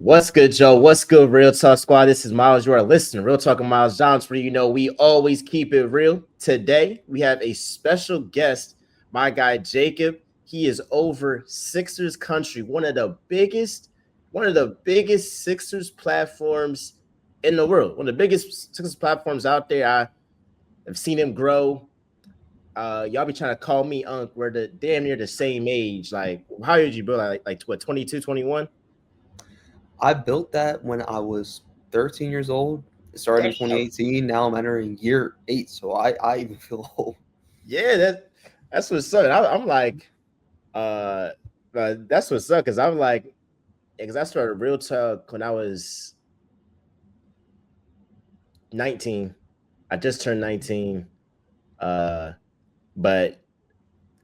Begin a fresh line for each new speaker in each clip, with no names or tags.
What's good, Joe? What's good, Real Talk Squad? This is Miles. You are listening. Real Talking Miles Johns for we always keep it real. Today, we have a special guest, my guy Jacob. He is over Sixers country, one of the biggest Sixers platforms in the world. One of the biggest Sixers platforms out there. I have seen him grow. Y'all be trying to call me Unc. We're the damn near the same age. Like, how old you, bro? Like what, 22, 21?
I built that when I was 13 years old. It started in 2018. Now I'm entering year 8, so I even feel old.
Yeah, that's what's up. I'm like, uh, that's what's up because I'm like, because I started real talk when I was 19. I just turned 19. Uh, but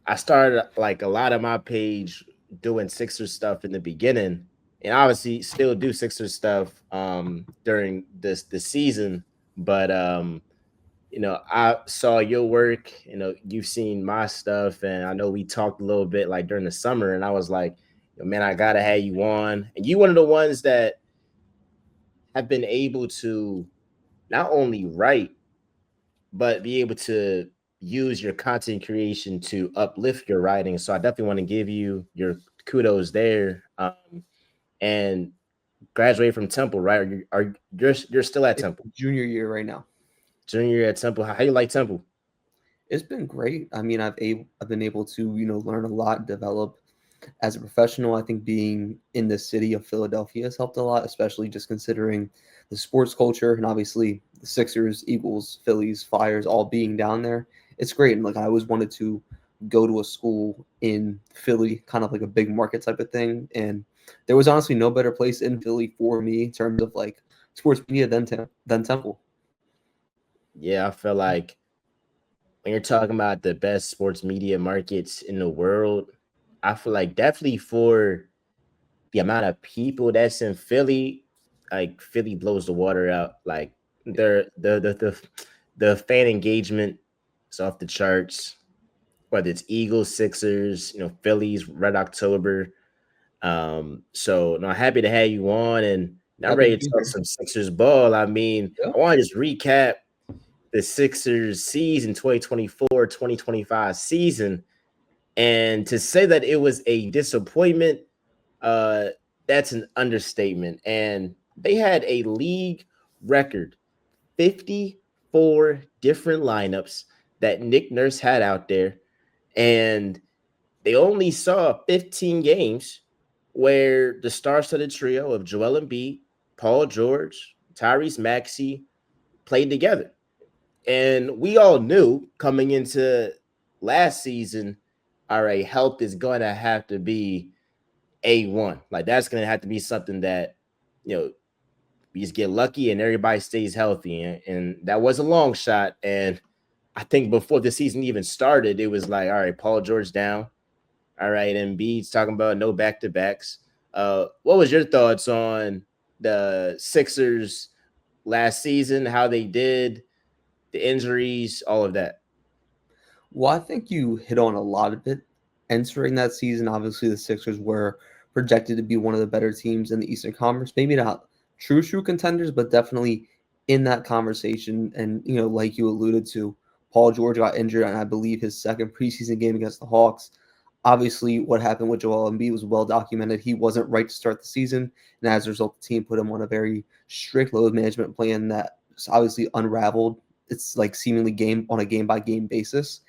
I started like a lot of my page doing Sixers stuff in the beginning, and obviously still do Sixers stuff during the season. But I saw your work, you've seen my stuff, and I know we talked a little bit like during the summer, and I was like, man, I gotta have you on. And you one of the ones that have been able to not only write, but be able to use your content creation to uplift your writing. So I definitely want to give you your kudos there. And graduate from Temple, right? You're still at
It's
Temple?
junior year right now.
Junior year at Temple. How you like Temple?
It's been great. I mean, I've been able to learn a lot, develop as a professional. I think being in the city of Philadelphia has helped a lot, especially just considering the sports culture and obviously the Sixers, Eagles, Phillies, Flyers all being down there. It's great, and like I always wanted to go to a school in Philly, kind of like a big market type of thing. And there was honestly no better place in Philly for me in terms of like sports media than Temple.
Yeah, I feel like when you're talking about the best sports media markets in the world, I feel like definitely for the amount of people that's in Philly, like Philly blows the water out. Like the fan engagement is off the charts. Whether it's Eagles, Sixers, Phillies, Red October. So no, happy to have you on, and I'm
Happy to
ready to
be
talk
here.
some Sixers ball. I mean,
Yeah.
I want to just recap the Sixers season 2024-2025 season. And to say that it was a disappointment, uh, that's an understatement. And they had a league record 54 different lineups that Nick Nurse had out there. And they only saw 15 games where the star-studded trio of Joel Embiid, Paul George, Tyrese Maxey played together. And we all knew coming into last season, all right, health is going to have to be A1. Like that's going to have to be something that, you know, we just get lucky and everybody stays healthy. And that was a long shot. And I think before the season even started, it was like, all right, Paul George down. All right, Embiid's talking about no back-to-backs. What was your thoughts on the Sixers last season, how they did, the injuries, all of that?
Well, I think you hit on a lot of it. Entering that season, obviously the Sixers were projected to be one of the better teams in the Eastern Conference. Maybe not true contenders, but definitely in that conversation. And like you alluded to, Paul George got injured, and I believe his second preseason game against the Hawks. Obviously, what happened with Joel Embiid was well documented. He wasn't right to start the season, and as a result, the team put him on a very strict load management plan that obviously unraveled. It's like seemingly game on a game by game basis.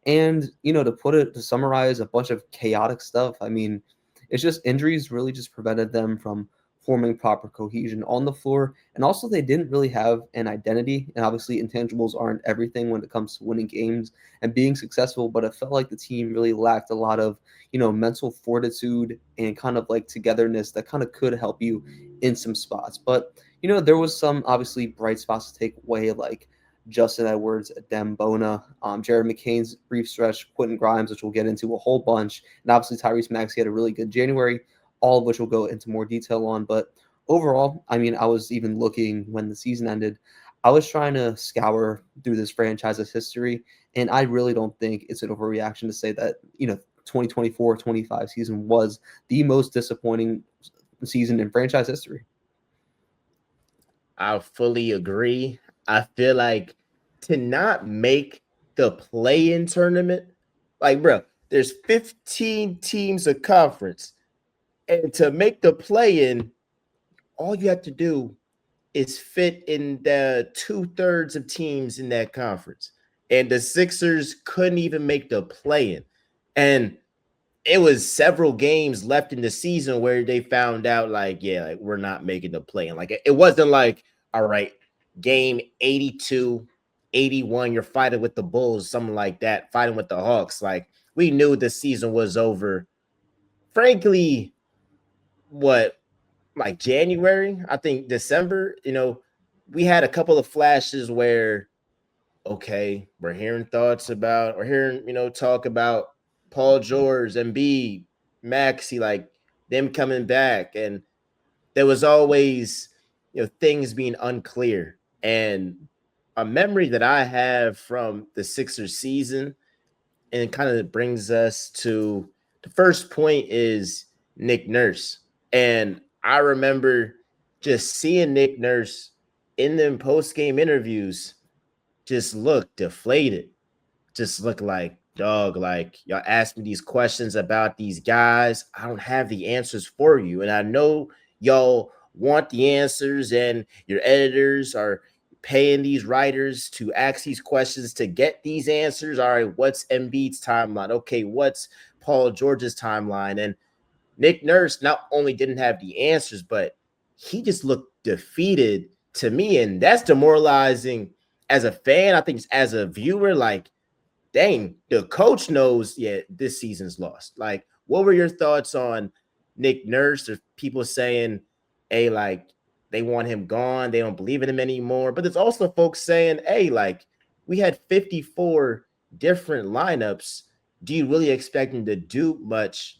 And to summarize a bunch of chaotic stuff, I mean, it's just injuries really just prevented them from forming proper cohesion on the floor. And also, they didn't really have an identity. And obviously, intangibles aren't everything when it comes to winning games and being successful. But it felt like the team really lacked a lot of, mental fortitude and kind of like togetherness that kind of could help you in some spots. But, there was some obviously bright spots to take away, like Justin Edwards, Dembona, Jared McCain's brief stretch, Quentin Grimes, which we'll get into a whole bunch, and obviously Tyrese Maxey had a really good January, all of which we'll go into more detail on. But overall, I mean, I was even looking when the season ended. I was trying to scour through this franchise's history, and I really don't think it's an overreaction to say that 2024-25 season was the most disappointing season in franchise history.
I fully agree. I feel like to not make the play-in tournament, like bro, there's 15 teams a conference, and to make the play-in, all you have to do is fit in the 2/3 of teams in that conference. And the Sixers couldn't even make the play-in. And it was several games left in the season where they found out, like, yeah, like we're not making the play-in. Like it wasn't like, all right, game 82, 81, you're fighting with the Bulls, something like that, fighting with the Hawks. Like we knew the season was over. Frankly, what, like January, I think December, we had a couple of flashes where, okay, we're hearing thoughts about, or hearing, talk about Paul George, Embiid, Maxi, like them coming back. And there was always, things being unclear. And a memory that I have from the Sixers season, and it kind of brings us to the first point, is Nick Nurse. And I remember just seeing Nick Nurse in them post game interviews just look deflated, just look like, dog, like y'all ask me these questions about these guys. I don't have the answers for you. And I know y'all want the answers, and your editors are paying these writers to ask these questions to get these answers. All right, what's Embiid's timeline? Okay, what's Paul George's timeline? And Nick Nurse not only didn't have the answers, but he just looked defeated to me. And that's demoralizing as a fan. I think as a viewer, like, dang, the coach knows, yeah, this season's lost. Like, what were your thoughts on Nick Nurse? There's people saying, hey, like, they want him gone. They don't believe in him anymore. But there's also folks saying, hey, like, we had 54 different lineups. Do you really expect him to do much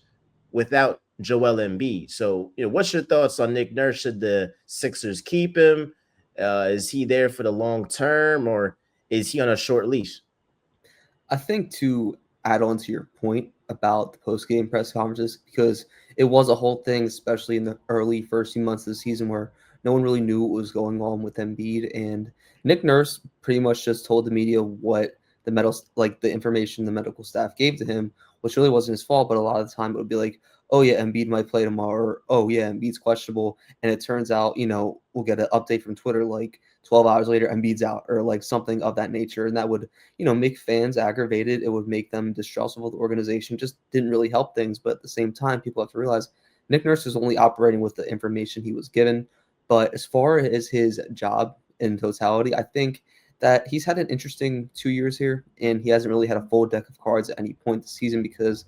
without Joel Embiid? So, what's your thoughts on Nick Nurse? Should the Sixers keep him? Is he there for the long term, or is he on a short leash?
I think to add on to your point about the post game press conferences, because it was a whole thing, especially in the early first few months of the season where no one really knew what was going on with Embiid. And Nick Nurse pretty much just told the media what the information the medical staff gave to him, which really wasn't his fault. But a lot of the time it would be like, oh yeah, Embiid might play tomorrow, or oh yeah, Embiid's questionable. And it turns out, we'll get an update from Twitter like 12 hours later, Embiid's out, or like something of that nature. And that would make fans aggravated. It would make them distrustful of the organization. Just didn't really help things. But at the same time, people have to realize Nick Nurse is only operating with the information he was given. But as far as his job in totality, I think that he's had an interesting 2 years here, and he hasn't really had a full deck of cards at any point this season because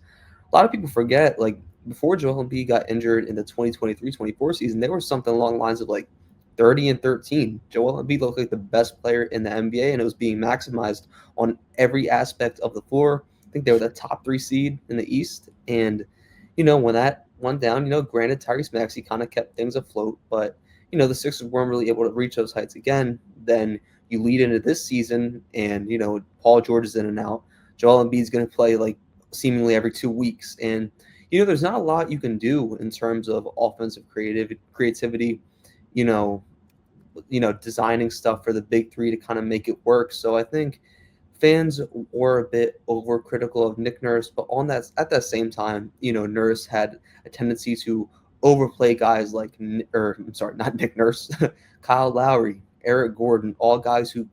a lot of people forget, like, before Joel Embiid got injured in the 2023-24 season, there was something along the lines of like 30-13. Joel Embiid looked like the best player in the NBA, and it was being maximized on every aspect of the floor. I think they were the top 3 seed in the East. And, when that went down, granted, Tyrese Maxey kind of kept things afloat, but, the Sixers weren't really able to reach those heights again. Then you lead into this season, and, Paul George is in and out. Joel Embiid's going to play like seemingly every 2 weeks. And, there's not a lot you can do in terms of offensive creativity, you know, designing stuff for the big three to kind of make it work. So I think fans were a bit overcritical of Nick Nurse, but at that same time, Nurse had a tendency to overplay guys like, or I'm sorry, not Nick Nurse, Kyle Lowry, Eric Gordon, all guys who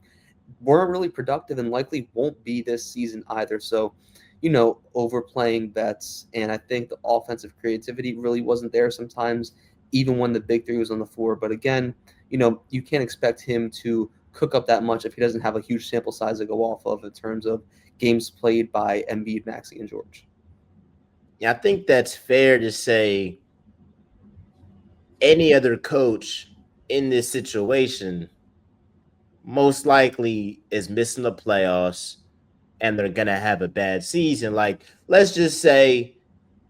weren't really productive and likely won't be this season either. So, overplaying bets. And I think the offensive creativity really wasn't there sometimes, even when the big three was on the floor. But again, you can't expect him to cook up that much if he doesn't have a huge sample size to go off of in terms of games played by Embiid, Maxey, and George.
Yeah, I think that's fair to say any other coach in this situation most likely is missing the playoffs, and they're going to have a bad season. Like, let's just say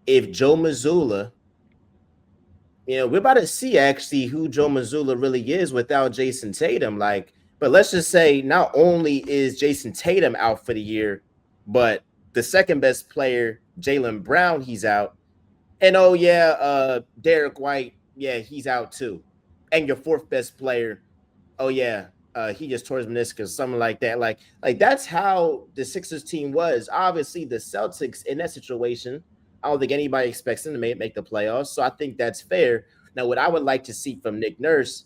if Joe Mazzulla, we're about to see actually who Joe Mazzulla really is without Jason Tatum. Like, but let's just say not only is Jason Tatum out for the year, but the second best player, Jalen Brown, he's out. And oh yeah, Derek White yeah, he's out too. And your fourth best player, oh yeah, he just tore his meniscus, something like that. Like that's how the Sixers team was. Obviously, the Celtics in that situation, I don't think anybody expects them to make the playoffs. So I think that's fair. Now, what I would like to see from Nick Nurse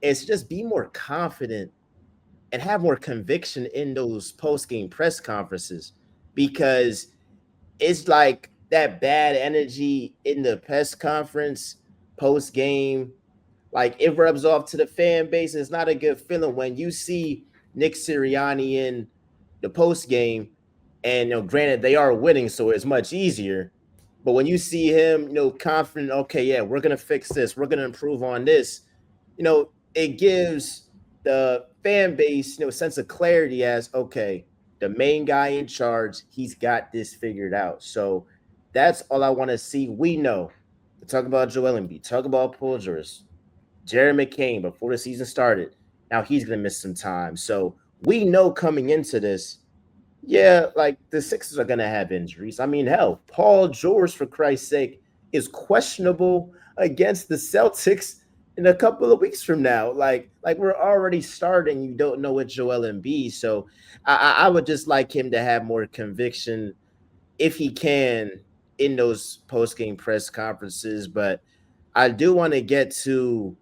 is to just be more confident and have more conviction in those post game press conferences because it's like that bad energy in the press conference post game, like it rubs off to the fan base. It's not a good feeling when you see Nick Sirianni in the post game, and granted they are winning, so it's much easier. But when you see him, confident, okay, yeah, we're gonna fix this, we're gonna improve on this, it gives the fan base, sense of clarity as okay, the main guy in charge, he's got this figured out. So that's all I want to see. We know to talk about Joel Embiid, talk about Paul George, Jerry McCain before the season started. Now he's gonna miss some time. So we know coming into this, yeah, like the Sixers are gonna have injuries. I mean, hell, Paul George, for Christ's sake, is questionable against the Celtics in a couple of weeks from now. Like we're already starting. You don't know what Joel Embiid. So I would just like him to have more conviction if he can in those post game press conferences. But I do want to get to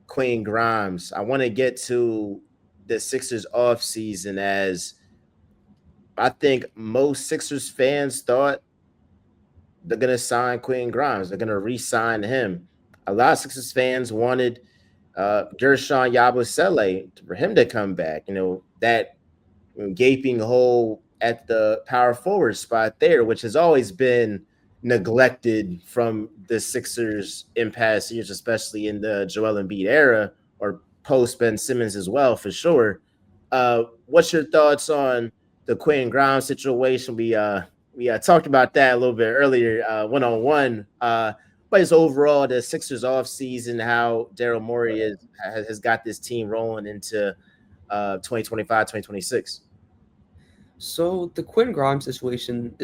Queen Grimes. I want to get to the Sixers off season as I think most Sixers fans thought they're gonna sign Quentin Grimes. They're gonna re-sign him. A lot of Sixers fans wanted Gershon Yabusele for him to come back. That gaping hole at the power forward spot there, which has always been neglected from the Sixers in past years, especially in the Joel Embiid era or post Ben Simmons as well, for sure. What's your thoughts on the Quentin Grimes situation? We talked about that a little bit earlier, one on one. But it's overall the Sixers off season, how Daryl Morey has got this team rolling into 2025, 2026.
So the Quinn Grimes situation,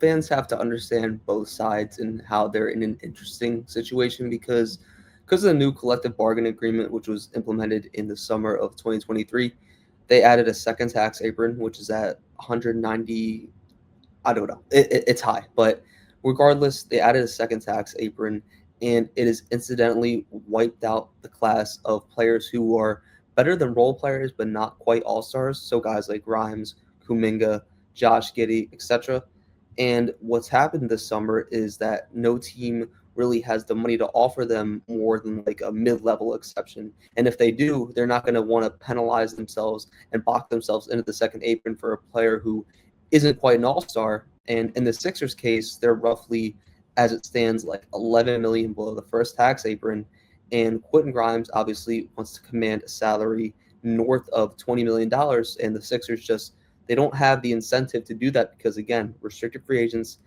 fans have to understand both sides and how they're in an interesting situation because of the new collective bargaining agreement, which was implemented in the summer of 2023, they added a second tax apron, which is at 190. I don't know. It's high, but regardless, they added a second tax apron, and it has incidentally wiped out the class of players who are better than role players, but not quite all stars. So guys like Grimes, Kuminga, Josh Giddey, etc. And what's happened this summer is that no team really has the money to offer them more than like a mid-level exception. And if they do, they're not going to want to penalize themselves and box themselves into the second apron for a player who isn't quite an all-star. And in the Sixers case, they're roughly, as it stands, like 11 million below the first tax apron. And Quentin Grimes obviously wants to command a salary north of $20 million, and the Sixers just they don't have the incentive to do that because again, restricted free agents,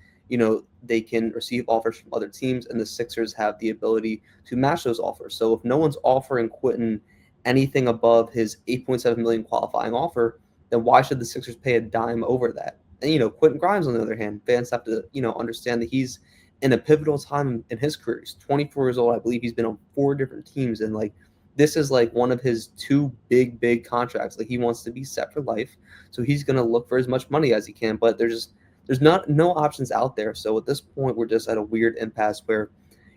they can receive offers from other teams, and the Sixers have the ability to match those offers. So if no one's offering Quentin anything above his 8.7 million qualifying offer, then why should the Sixers pay a dime over that? And Quentin Grimes, on the other hand, fans have to understand that he's in a pivotal time in his career. He's 24 years old. I believe he's been on 4 different teams, and like this is like one of his two big contracts. Like he wants to be set for life, so he's gonna look for as much money as he can. But there's not no options out there. So at this point, we're just at a weird impasse where,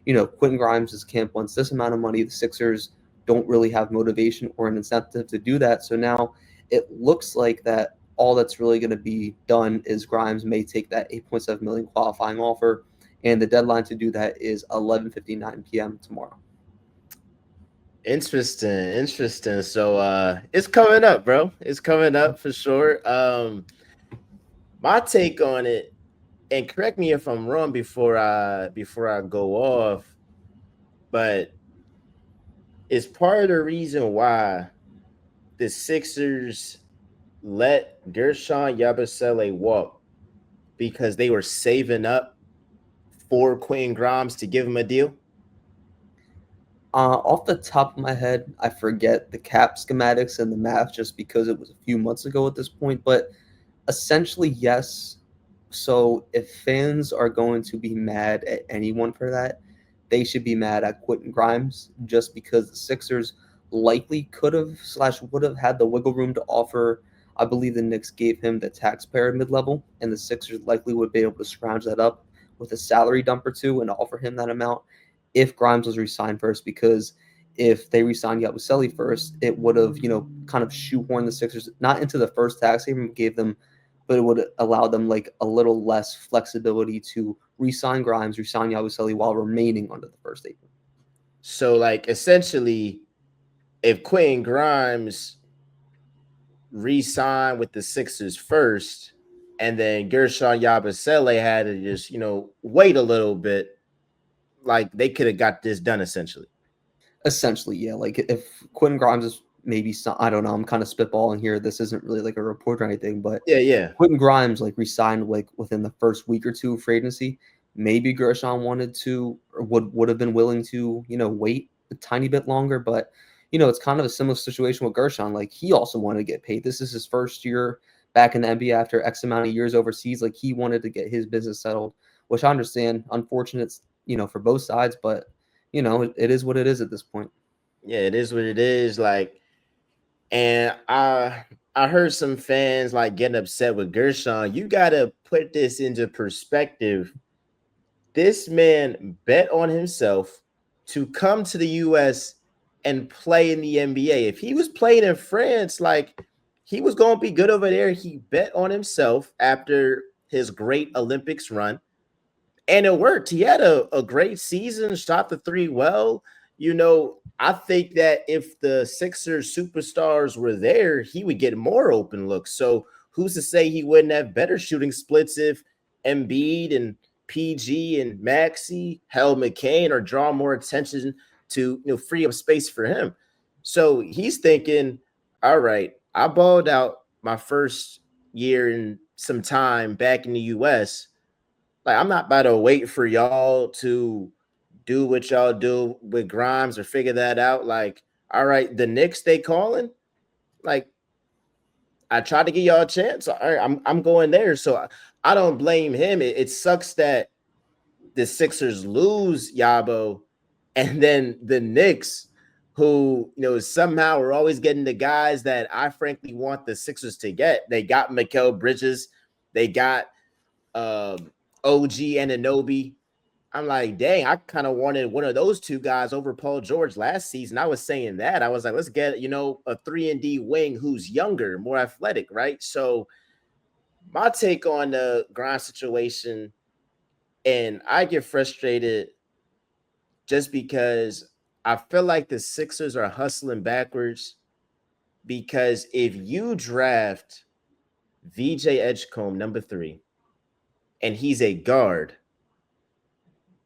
Quentin Grimes' camp wants this amount of money. The Sixers don't really have motivation or an incentive to do that. So now it looks like that all that's really going to be done is Grimes may take that 8.7 million qualifying offer, and the deadline to do that is 11:59 p.m. tomorrow.
Interesting. So it's coming up, bro. It's coming up for sure. My take on it, and correct me if I'm wrong before I go off, but it's part of the reason why the Sixers let Gershon Yabusele walk because they were saving up for Quentin Grimes to give him a deal.
Off the top of my head, I forget the cap schematics and the math just because it was a few months ago at this point, but essentially, yes. So if fans are going to be mad at anyone for that, they should be mad at Quentin Grimes just because the Sixers likely could have slash would have had the wiggle room to offer. I believe the Knicks gave him the taxpayer mid level, and the Sixers likely would be able to scrounge that up with a salary dump or two and offer him that amount if Grimes was re-signed first. Because if they re-signed Yabusele first, it would have kind of shoehorned the Sixers not into the first tax haven, gave them, but it would allow them like a little less flexibility to re-sign Grimes, re-sign Yabusele while remaining under the first apron.
So like essentially, if Quentin Grimes re-signed with the Sixers first, and then Gershon Yabusele had to just wait a little bit, like they could have got this done essentially.
Essentially, yeah. Like if Quentin Grimes is maybe some, I don't know, I'm kind of spitballing here. This isn't really like a report or anything, but
Yeah, yeah,
Quentin Grimes like resigned like within the first week or two of free agency. Maybe Gershon wanted to or would have been willing to, wait a tiny bit longer, but it's kind of a similar situation with Gershon. Like he also wanted to get paid. This is his first year back in the NBA after X amount of years overseas. Like he wanted to get his business settled, which I understand. Unfortunate, for both sides, but it is what it is at this point.
yeah. It is what it is. Like, and I heard some fans like getting upset with Gershon. You got to put this into perspective. This man bet on himself to come to the US and play in the NBA. If he was playing in France, like he was going to be good over there. He bet on himself after his great Olympics run, and it worked. He had a great season, shot the three well. I think that if the Sixers superstars were there, he would get more open looks. So who's to say he wouldn't have better shooting splits if Embiid and PG and Maxey, hell McCain, or draw more attention to free up space for him. So he's thinking, all right, I balled out my first year in some time back in the US. Like I'm not about to wait for y'all to do what y'all do with Grimes or figure that out. Like, all right, the Knicks they calling. Like, I tried to give y'all a chance. All right, I'm going there. So I don't blame him. It sucks that the Sixers lose Yabo, and then the Knicks, who somehow are always getting the guys that I frankly want the Sixers to get. They got Mikal Bridges, they got OG Ananobi. I'm like, dang, I kind of wanted one of those two guys over Paul George last season. I was saying that. I was like, let's get, a 3-and-D wing who's younger, more athletic, right? So my take on the Grind situation, and I get frustrated just because I feel like the Sixers are hustling backwards, because if you draft VJ Edgecombe number 3 and he's a guard,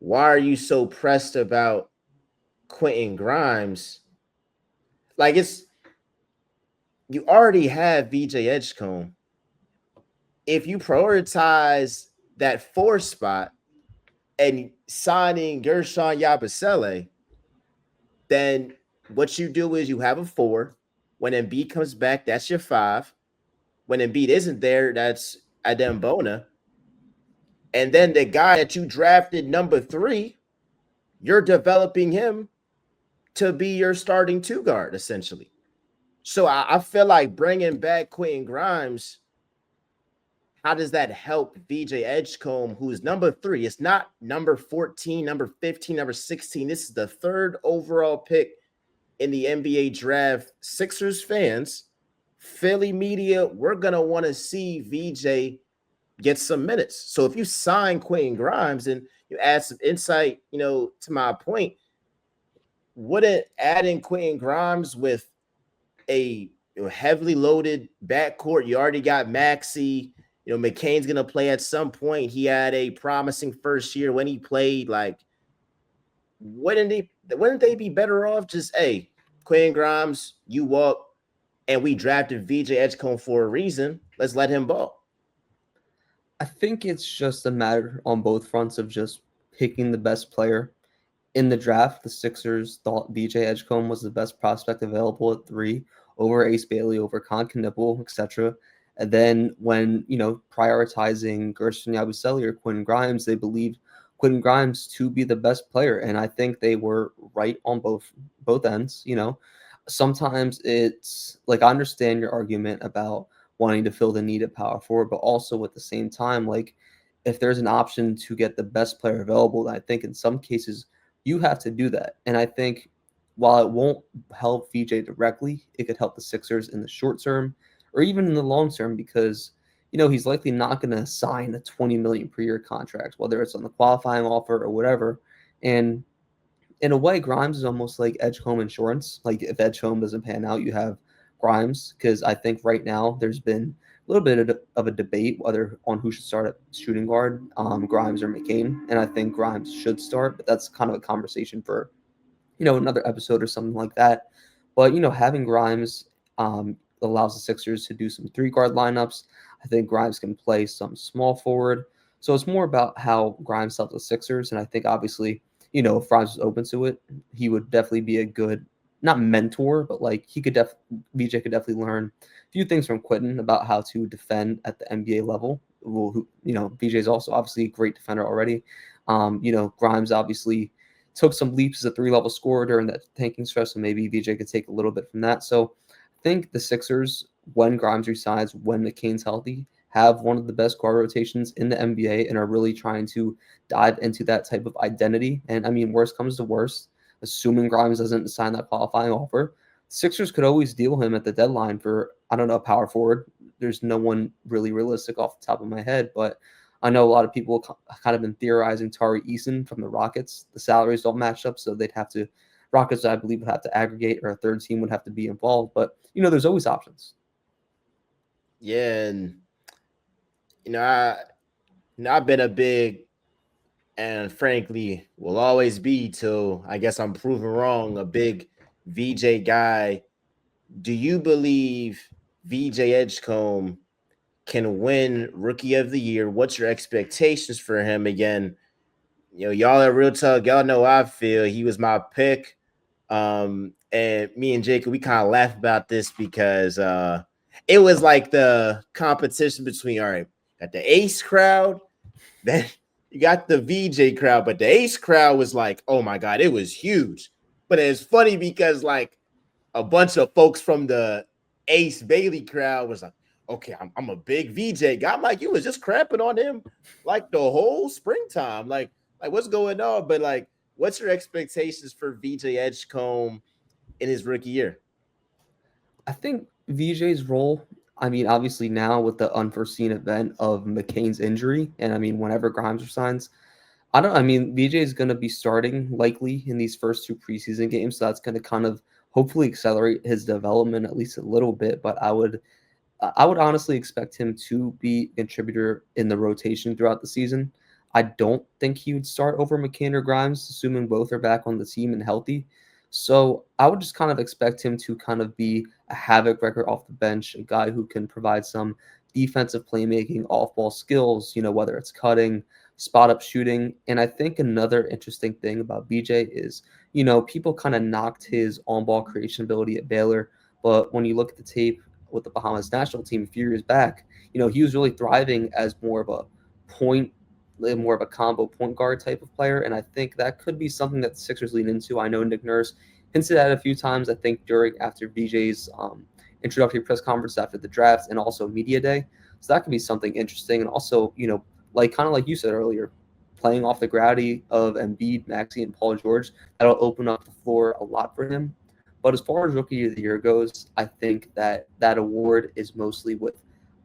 why are you so pressed about Quentin Grimes? Like you already have VJ Edgecombe. If you prioritize that 4 spot and signing Gershon Yabusele, then what you do is you have a 4. When Embiid comes back, that's your 5. When Embiid isn't there, that's Adembona. And then the guy that you drafted number 3, you're developing him to be your starting 2 guard, essentially. So I feel like bringing back Quentin Grimes, how does that help VJ Edgecombe, who's number 3? It's not number 14, number 15, number 16. This is the 3rd overall pick in the NBA draft. Sixers fans, Philly media, we're going to want to see VJ get some minutes. So if you sign Quentin Grimes and you add some insight, to my point, wouldn't adding Quentin Grimes with a heavily loaded backcourt. You already got Maxey. McCain's gonna play at some point. He had a promising first year when he played. Like, wouldn't they be better off just Quentin Grimes, you walk, and we drafted VJ Edgecombe for a reason. Let's let him ball.
I think it's just a matter on both fronts of just picking the best player. In the draft, the Sixers thought BJ Edgecombe was the best prospect available at 3 over Ace Bailey, over Con Knipple, etc. And then when, prioritizing Gershon Yabusele or Quinn Grimes, they believed Quentin Grimes to be the best player, and I think they were right on both ends. Sometimes it's like I understand your argument about wanting to fill the need at power forward, but also at the same time, like if there's an option to get the best player available, I think in some cases you have to do that. And I think while it won't help VJ directly, it could help the Sixers in the short term or even in the long term because he's likely not going to sign a 20 million per year contract, whether it's on the qualifying offer or whatever. And in a way, Grimes is almost like Edgecombe insurance. Like if Edgecombe doesn't pan out, you have Grimes because I think right now there's been a little bit of a debate whether on who should start at shooting guard, Grimes or McCain, and I think Grimes should start, but that's kind of a conversation for another episode or something like that. But having Grimes allows the Sixers to do some three guard lineups. I think Grimes can play some small forward. So it's more about how Grimes helps the Sixers, and I think obviously, if Grimes was open to it, he would definitely be a good not mentor, but like he could VJ could definitely learn a few things from Quentin about how to defend at the NBA level. Well, VJ is also obviously a great defender already. Grimes obviously took some leaps as a three-level scorer during that tanking stretch, so maybe VJ could take a little bit from that. So I think the Sixers, when Grimes resigns, when McCain's healthy, have one of the best guard rotations in the NBA and are really trying to dive into that type of identity. And I mean, worst comes to worst, assuming Grimes doesn't sign that qualifying offer, Sixers could always deal him at the deadline for, I don't know, a power forward. There's no one really realistic off the top of my head, but I know a lot of people kind of been theorizing Tari Eason from the Rockets. The salaries don't match up, so they'd have to Rockets, I believe, would have to aggregate, or a third team would have to be involved. But there's always options.
Yeah, and you know, I I've been a big and frankly will always be till I guess I'm proven wrong, a big VJ guy. Do you believe VJ Edgecombe can win Rookie of the Year? What's your expectations for him again? Y'all are real talk. Y'all know how I feel. He was my pick. And me and Jacob, we kind of laugh about this because it was like the competition between all right, got the Ace crowd, then you got the VJ crowd, but the Ace crowd was like, oh my god, it was huge. But it's funny because like a bunch of folks from the Ace Bailey crowd was like, okay, I'm a big VJ guy. I'm like, you was just crapping on him like the whole springtime. Like what's going on? But like, what's your expectations for VJ Edgecombe in his rookie year?
I think VJ's role, I mean, obviously now with the unforeseen event of McCain's injury, and I mean, whenever Grimes resigns, I mean, VJ is going to be starting likely in these first two preseason games. So that's going to kind of hopefully accelerate his development at least a little bit. But I would honestly expect him to be a contributor in the rotation throughout the season. I don't think he would start over McCain or Grimes, assuming both are back on the team and healthy. So I would just kind of expect him to kind of be a havoc record off the bench, a guy who can provide some defensive playmaking, off ball skills, whether it's cutting, spot up shooting. And I think another interesting thing about BJ is, people kind of knocked his on ball creation ability at Baylor. But when you look at the tape, with the Bahamas national team a few years back, he was really thriving as more of a point, more of a combo point guard type of player. And I think that could be something that the Sixers lean into. I know Nick Nurse hinted at it a few times, I think after VJ's introductory press conference after the draft and also media day. So that could be something interesting. And also, like kind of like you said earlier, playing off the gravity of Embiid, Maxey, and Paul George, that'll open up the floor a lot for him. But as far as rookie of the year goes, I think that award is mostly with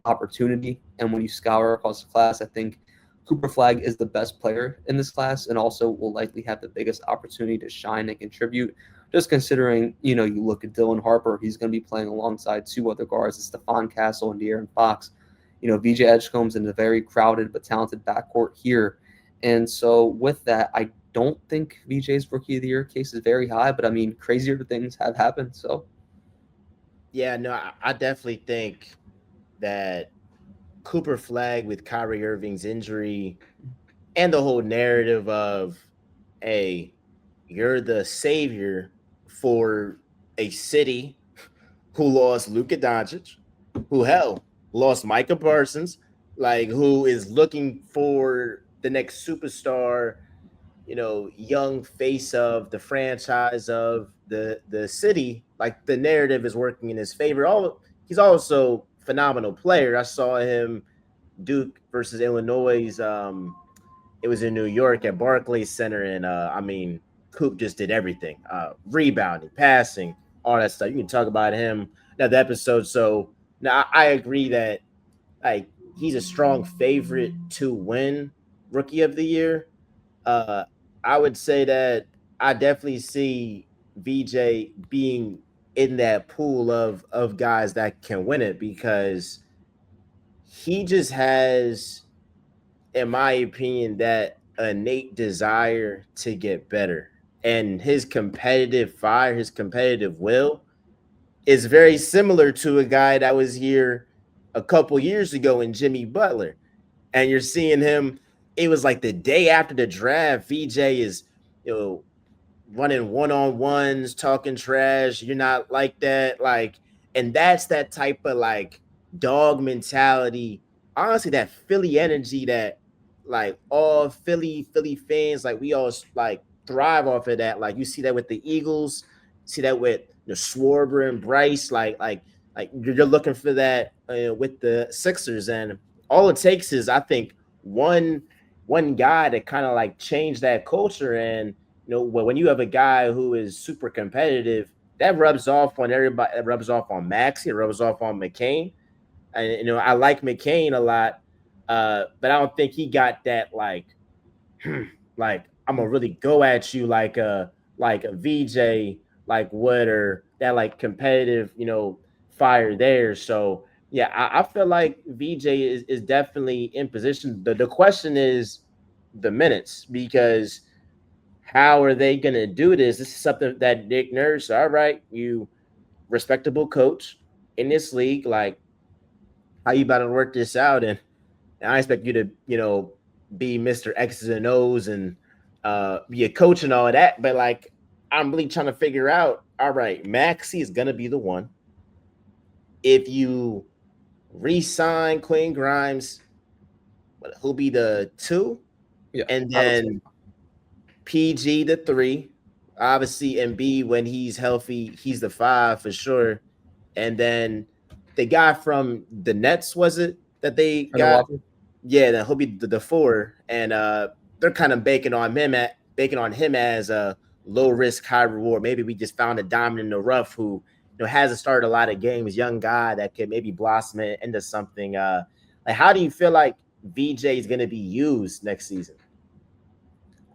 opportunity. And when you scour across the class, I think Cooper Flag is the best player in this class and also will likely have the biggest opportunity to shine and contribute. Just considering, you look at Dylan Harper, he's going to be playing alongside two other guards, Stephon Castle and De'Aaron Fox. VJ Edgecombe's in a very crowded but talented backcourt here. And so with that, I don't think VJ's rookie of the year case is very high, but I mean, crazier things have happened. So
Yeah, no, I definitely think that Cooper Flag with Kyrie Irving's injury and the whole narrative of, hey, you're the savior for a city who lost Luka Doncic, who hell lost Micah Parsons, like who is looking for the next superstar, young face of the franchise of the city. Like the narrative is working in his favor. He's also a phenomenal player. I saw him Duke versus Illinois. It was in New York at Barclays Center, and I mean, Coop just did everything: rebounding, passing, all that stuff. You can talk about him another episode. So now I agree that like he's a strong favorite to win Rookie of the Year. uh, I would say that I definitely see VJ being in that pool of guys that can win it because he just has, in my opinion, that innate desire to get better. And his competitive fire, his competitive will is very similar to a guy that was here a couple years ago in Jimmy Butler. And you're seeing him, it was like the day after the draft, VJ is, you know, running one on ones, talking trash. You're not like that. Like, and that's that type of like dog mentality. Honestly, that Philly energy that like all Philly fans, like we all like thrive off of that. Like you see that with the Eagles, see that with the Schwarber and Bryce, like you're looking for that with the Sixers, and all it takes is I think one guy to kind of like change that culture. And when you have a guy who is super competitive, that rubs off on everybody. That rubs off on Maxi. It rubs off on McCain. And I like McCain a lot, but I don't think he got that like I'm gonna really go at you like a VJ like would, or that like competitive fire there. So yeah, I feel like VJ is definitely in position. The question is the minutes, because how are they gonna do this? This is something that Nick Nurse, all right, you respectable coach in this league, like how you about to work this out? And I expect you to, be Mr. X's and O's and be a coach and all of that. But like, I'm really trying to figure out, all right, Maxi is gonna be the one. If you re-sign Quinn Grimes, he'll be the two,
Yeah,
and
I would say
then PG the three. Obviously, and B when he's healthy, he's the five for sure. And then the guy from the Nets, was it that they
Trevor
got?
Walker.
Yeah, then he'll be the four, and they're kind of banking on him as a low risk, high reward. Maybe we just found a diamond in the rough who hasn't started a lot of games, young guy that could maybe blossom it into something. Like, how do you feel like VJ is going to be used next season?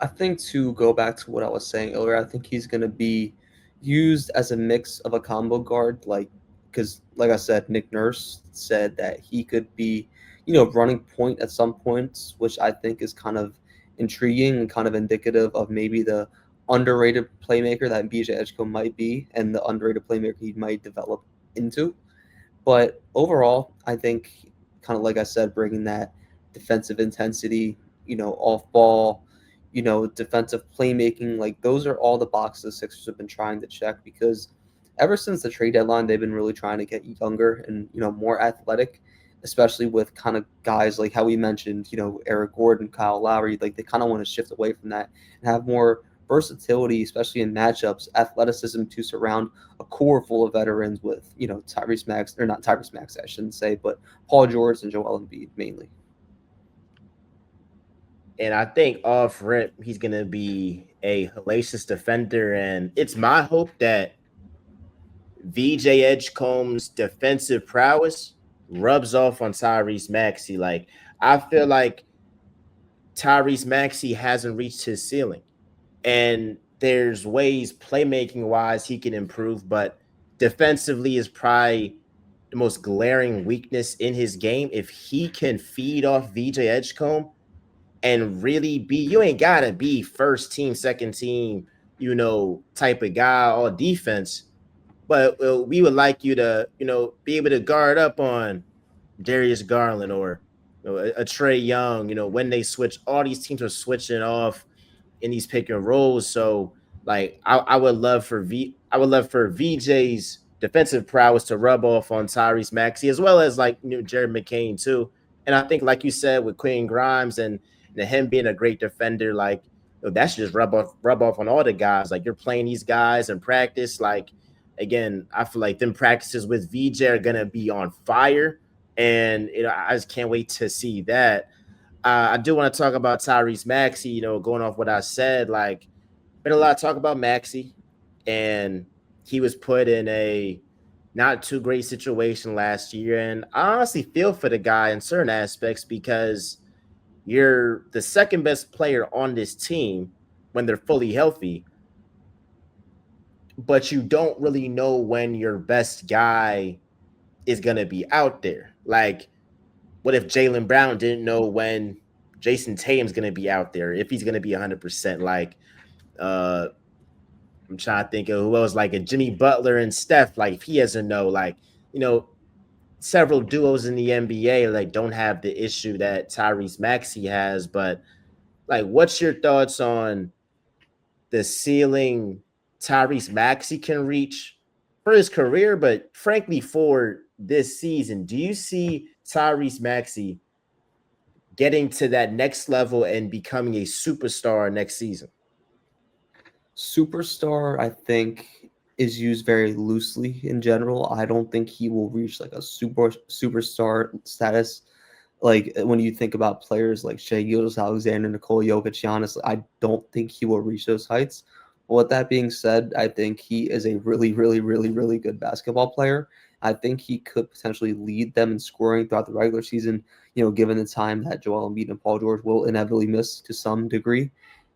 I think to go back to what I was saying earlier, I think he's going to be used as a mix of a combo guard, like because, like I said, Nick Nurse said that he could be, running point at some points, which I think is kind of intriguing and kind of indicative of maybe the underrated playmaker that BJ Edgecombe might be and the underrated playmaker he might develop into. But overall, I think, kind of like I said, bringing that defensive intensity, off ball, defensive playmaking, like those are all the boxes the Sixers have been trying to check because ever since the trade deadline, they've been really trying to get younger and, more athletic, especially with kind of guys like how we mentioned, Eric Gordon, Kyle Lowry, like they kind of want to shift away from that and have more versatility, especially in matchups, athleticism to surround a core full of veterans with, Tyrese Max, or not Tyrese Max, I shouldn't say, but Paul George and Joel Embiid mainly.
And I think off rip, he's gonna be a hellacious defender. And it's my hope that VJ Edgecomb's defensive prowess rubs off on Tyrese Maxey. Like, I feel like Tyrese Maxey hasn't reached his ceiling. And there's ways playmaking wise he can improve, but defensively is probably the most glaring weakness in his game. If he can feed off VJ Edgecombe and really be, you ain't gotta be first team, second team, type of guy all defense, but we would like you to, be able to guard up on Darius Garland or a Trey Young. When they switch, all these teams are switching off in these pick and rolls. So like I would love for VJ's defensive prowess to rub off on Tyrese Maxey as well as like Jared McCain too. And I think like you said with Quinn Grimes and him being a great defender, like that should just rub off on all the guys. Like you're playing these guys in practice. Like again, I feel like them practices with VJ are gonna be on fire, and I just can't wait to see that. I do want to talk about Tyrese Maxey. Going off what I said, like been a lot of talk about Maxey, and he was put in a not too great situation last year. And I honestly feel for the guy in certain aspects because you're the second best player on this team when they're fully healthy, but you don't really know when your best guy is going to be out there. Like, what if Jaylen Brown didn't know when Jason Tatum's going to be out there, if he's going to be 100%? Like, uh, I'm trying to think of who else, like a Jimmy Butler and Steph, like, if he doesn't know, like, you know, several duos in the NBA like don't have the issue that Tyrese Maxey has. But like, what's your thoughts on the ceiling Tyrese Maxey can reach for his career, but frankly for this season? Do you see Tyrese Maxey getting to that next level and becoming a superstar next season?
Superstar, I think, is used very loosely in general. I don't think he will reach like a superstar status. Like when you think about players like Shea Gilgeous Alexander, Nikola Jokic, Giannis, I don't think he will reach those heights. But with that being said, I think he is a really, really, really, really good basketball player. I think he could potentially lead them in scoring throughout the regular season, given the time that Joel Embiid and Paul George will inevitably miss to some degree.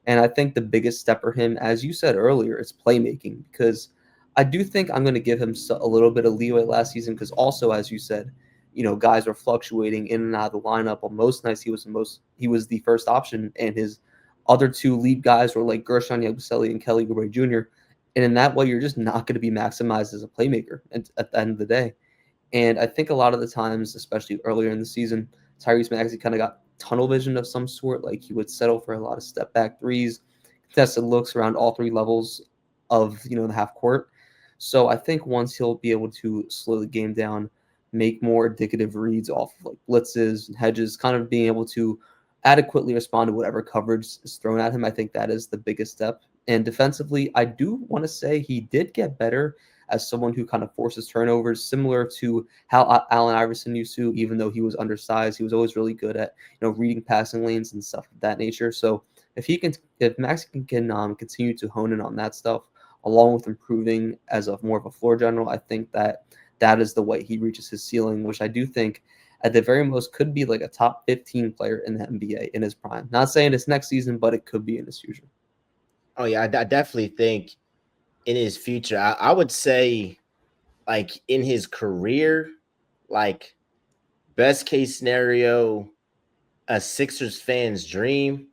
And I think the biggest step for him, as you said earlier, is playmaking, because I do think I'm going to give him a little bit of leeway last season, because also, as you said, guys were fluctuating in and out of the lineup. On most nights, he was the first option, and his other two lead guys were like Gershon Yabusele and Kelly Oubre Jr. And in that way, you're just not going to be maximized as a playmaker at the end of the day. And I think a lot of the times, especially earlier in the season, Tyrese Maxey kind of got tunnel vision of some sort. Like he would settle for a lot of step back threes, contested looks around all three levels of the half court. So I think once he'll be able to slow the game down, make more indicative reads off of like blitzes and hedges, kind of being able to adequately respond to whatever coverage is thrown at him, I think that is the biggest step. And defensively, I do want to say he did get better as someone who kind of forces turnovers, similar to how Allen Iverson used to. Even though he was undersized, he was always really good at reading passing lanes and stuff of that nature. So if Max can continue to hone in on that stuff, along with improving as a more of a floor general, I think that is the way he reaches his ceiling, which I do think at the very most could be like a top 15 player in the NBA in his prime. Not saying it's next season, but it could be in his future.
Oh yeah, I definitely think in his future, I would say like in his career, like best case scenario, a Sixers fan's dream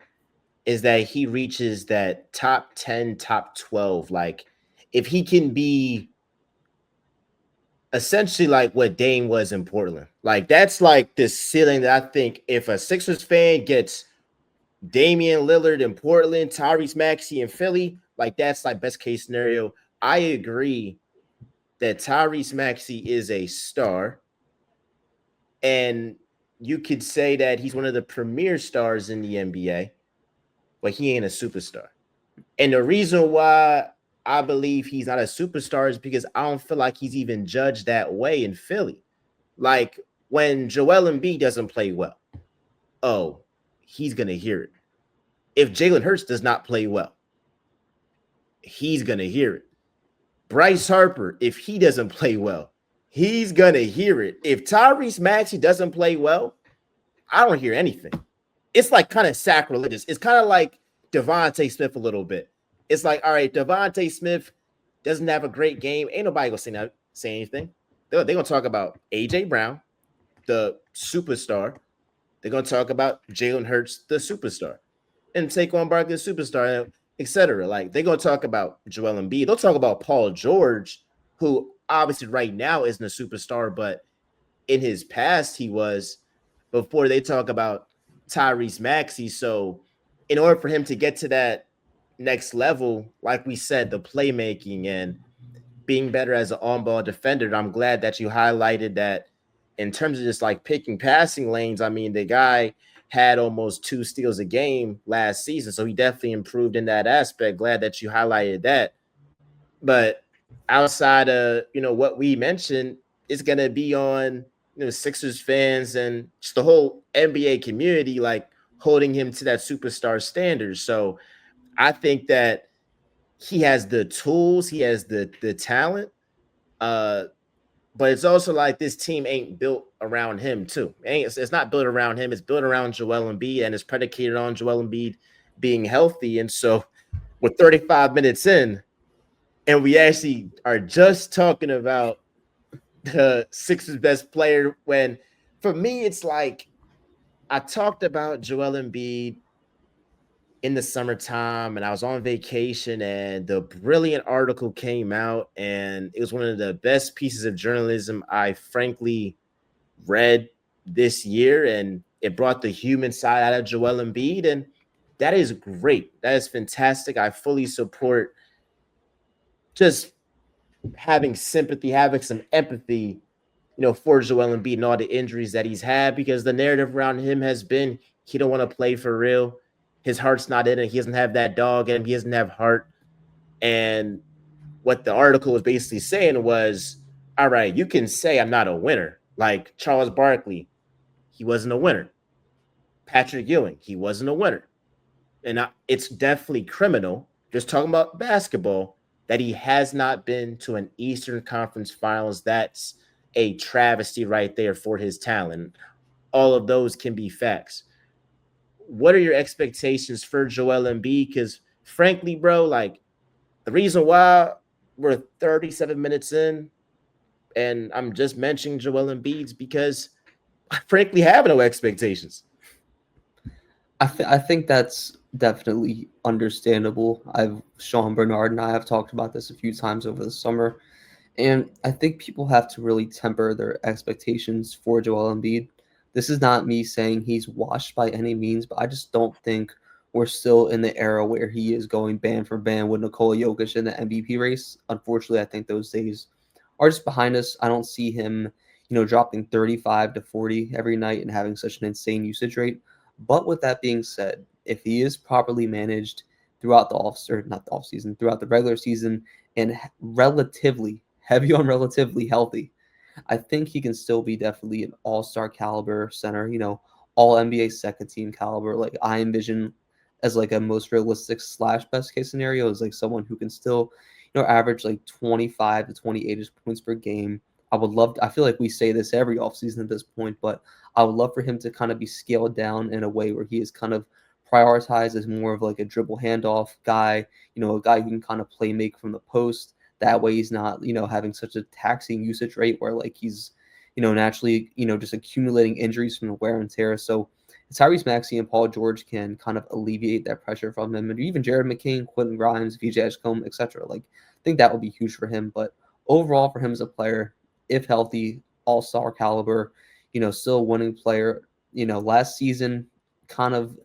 is that he reaches that top 10, top 12. Like if he can be essentially like what Dame was in Portland, like that's like the ceiling that I think if a Sixers fan gets Damian Lillard in Portland, Tyrese Maxey in Philly, like that's like best case scenario. I agree that Tyrese Maxey is a star, and you could say that he's one of the premier stars in the NBA, but he ain't a superstar. And the reason why I believe he's not a superstar is because I don't feel like he's even judged that way in Philly. Like when Joel Embiid doesn't play well, oh, he's gonna hear it. If Jalen Hurts does not play well, he's gonna hear it. Bryce Harper, if he doesn't play well, he's gonna hear it. If Tyrese Maxey doesn't play well, I don't hear anything. It's like kind of sacrilegious. It's kind of like Devontae Smith a little bit. It's like, all right, Devontae Smith doesn't have a great game. Ain't nobody gonna say anything. They're gonna talk about AJ Brown, the superstar. They're gonna talk about Jalen Hurts, the superstar, and Saquon Barkley, the superstar, etc. Like they're gonna talk about Joel Embiid. They'll talk about Paul George, who obviously right now isn't a superstar, but in his past he was. Before they talk about Tyrese Maxey. So, in order for him to get to that next level, like we said, the playmaking and being better as an on-ball defender, I'm glad that you highlighted that in terms of just like picking passing lanes. I mean, the guy had almost 2 steals a game last season. So he definitely improved in that aspect. Glad that you highlighted that. But outside of what we mentioned, it's gonna be on Sixers fans and just the whole NBA community, like holding him to that superstar standard. So I think that he has the tools, he has the talent. Uh, but it's also like this team ain't built around him too. It's not built around him. It's built around Joel Embiid, and it's predicated on Joel Embiid being healthy. And so, with 35 minutes in, and we actually are just talking about the Sixers' best player. When for me, it's like I talked about Joel Embiid in the summertime and I was on vacation and the brilliant article came out and it was one of the best pieces of journalism I frankly read this year, and it brought the human side out of Joel Embiid, and that is great. That is fantastic. I fully support just having sympathy, having some empathy, for Joel Embiid and all the injuries that he's had, because the narrative around him has been he don't want to play for real. His heart's not in it. He doesn't have that dog in him. He doesn't have heart. And what the article was basically saying was, all right, you can say I'm not a winner. Like Charles Barkley, he wasn't a winner. Patrick Ewing, he wasn't a winner. And it's definitely criminal, just talking about basketball, that he has not been to an Eastern Conference Finals. That's a travesty right there for his talent. All of those can be facts. What are your expectations for Joel Embiid? Because frankly, bro, like the reason why we're 37 minutes in and I'm just mentioning Joel Embiid's because I frankly have no expectations.
I think that's definitely understandable. Sean Bernard and I have talked about this a few times over the summer, and I think people have to really temper their expectations for Joel Embiid. This is not me saying he's washed by any means, but I just don't think we're still in the era where he is going band for band with Nikola Jokic in the MVP race. Unfortunately, I think those days are just behind us. I don't see him, dropping 35 to 40 every night and having such an insane usage rate. But with that being said, if he is properly managed throughout the not the off season, throughout the regular season, and relatively heavy on relatively healthy, I think he can still be definitely an all-star caliber center, all NBA second team caliber. Like I envision as like a most realistic slash best case scenario is like someone who can still, average like 25 to 28 points per game. I feel like we say this every offseason at this point, but I would love for him to kind of be scaled down in a way where he is kind of prioritized as more of like a dribble handoff guy, a guy who can kind of play make from the post. That way he's not, having such a taxing usage rate where like he's, naturally, just accumulating injuries from the wear and tear. So Tyrese Maxey and Paul George can kind of alleviate that pressure from him. And even Jared McCain, Quentin Grimes, VJ Edgecombe, etc. Like I think that would be huge for him. But overall for him as a player, if healthy, all-star caliber, still a winning player. Last season, kind of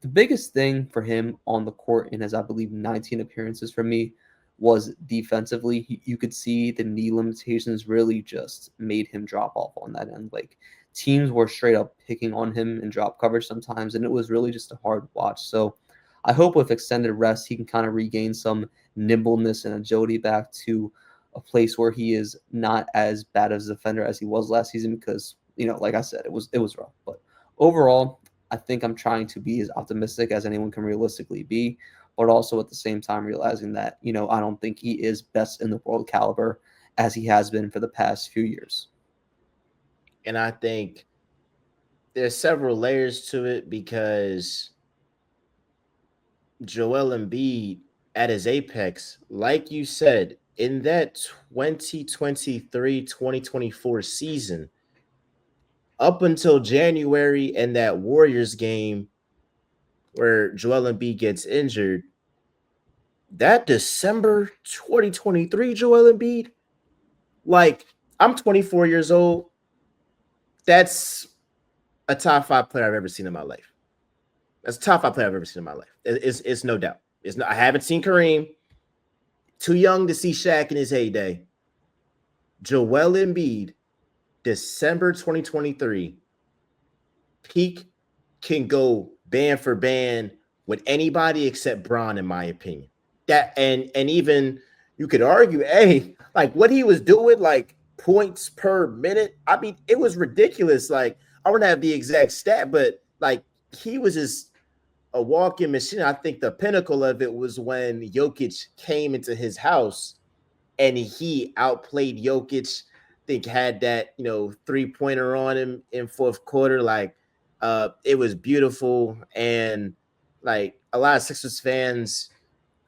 the biggest thing for him on the court in his, I believe, 19 appearances for me was defensively. You could see the knee limitations really just made him drop off on that end. Like teams were straight up picking on him in drop coverage sometimes, and it was really just a hard watch. So I hope with extended rest, he can kind of regain some nimbleness and agility back to a place where he is not as bad as a defender as he was last season because, like I said, it was rough. But overall, I think I'm trying to be as optimistic as anyone can realistically be, but also at the same time realizing that, I don't think he is best in the world caliber as he has been for the past few years.
And I think there's several layers to it because Joel Embiid at his apex, like you said, in that 2023-2024 season, up until January and that Warriors game where Joel Embiid gets injured, that December 2023 Joel Embiid, like I'm 24 years old. That's a top 5 player I've ever seen in my life. That's a top 5 player I've ever seen in my life. It's no doubt. I haven't seen Kareem. Too young to see Shaq in his heyday. Joel Embiid, December 2023, peak can go band for band with anybody except Braun, in my opinion. That and even you could argue, hey, like what he was doing, like points per minute. I mean, it was ridiculous. Like I don't have the exact stat, but like he was just a walking machine. I think the pinnacle of it was when Jokic came into his house and he outplayed Jokic. I think had that 3-pointer on him in fourth quarter. Like it was beautiful, and like a lot of Sixers fans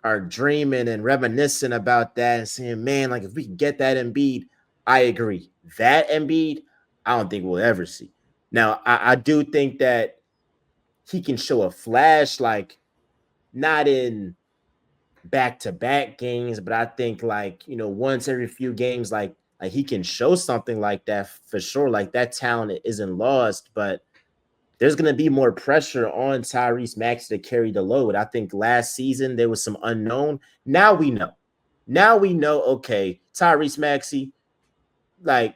are dreaming and reminiscing about that and saying, "Man, like if we can get that Embiid, I agree. That Embiid, I don't think we'll ever see." Now, I do think that he can show a flash, like not in back to back games, but I think like once every few games, like he can show something like that for sure. Like that talent isn't lost, but there's gonna be more pressure on Tyrese Maxey to carry the load. I think last season there was some unknown. Now we know. Now we know. Okay, Tyrese Maxey, like